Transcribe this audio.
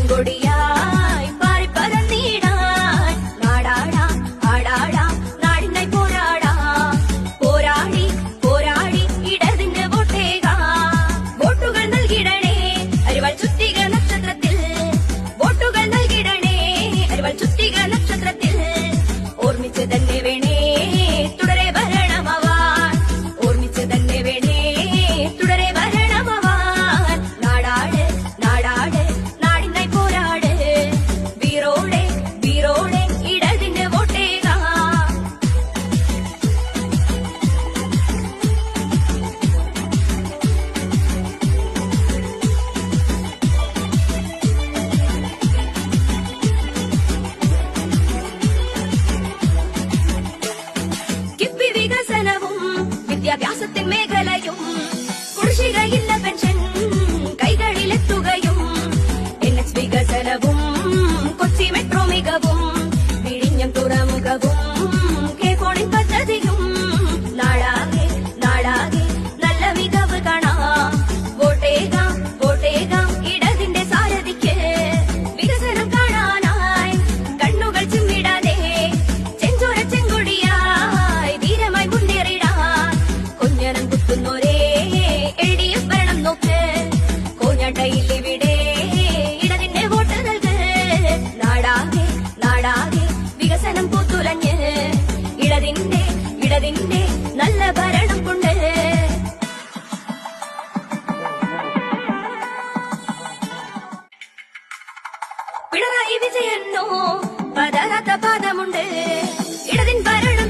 ചെങ്കൊടിയായി പാറിപ്പറന്നിടാൻ നാടാടാം ആടാടാം നാടിനായി പോരാടാം പോരാടി പോരാടി ഇടതിന്റെ വോട്ടുകൾ നൽകിടണേ അരിവാൾ ചുറ്റിക നക്ഷത്രത്തിൽ വോട്ടുകൾ നൽകിടണേ അരിവാൾ ചുറ്റിക നക്ഷത്രത്തിൽ ഓർമ്മിച്ച് തന്നെ വേണേ തുടരെ ഭരണമാവാൻ ഓർമ്മിച്ച് തന്നെ വേണേ തുടരെ ഭരണമാവാൻ നാടാട് നാടാട് നാടിനായി പോരാട് വീരോടെ വീരോടെ ഇടതിന്റെ വോട്ടേകാം കിഫ്ബി വികസനവും വിദ്യാഭ്യാസത്തിൻ മേഖലയും കുടിശ്ശികയില്ല പെൻഷൻ കൈകളിലെത്തുകയും NH വികസനവും കൊച്ചി മെട്രോ മികവും വിഴിഞ്ഞം തുറമുഖവും കേക്കോണിൻ പദ്ധതിയും നാടാകെ നാടാകെ നല്ല മികവ് കാണാം വോട്ടേകാം വോട്ടേകാം ഇടതിന്റെ സാരഥിക്ക് വികസനം കാണാനായി കണ്ണുകൾ ചിമ്മിടാതെ ചെഞ്ചോര ചെങ്കൊടിയായി ധീരമായി മുന്നേറിടാൻ കൊഞ്ഞനം കുത്തുന്നോരേ LDF ഭരണം നോക്ക് കോഞ്ഞാട്ടയിലിവിടെ ഇടതിന്റെ വോട്ട് നൽക് നാടാകെ നാടാകെ വികസനം പൂത്തുലഞ്ഞ് ഇടതിന്റെ നല്ല ഭരണം കൊണ്ട് പിണറായി വിജയനോ പതരാത്ത പാദമുണ്ട് ഇടതിൻ ഭരണം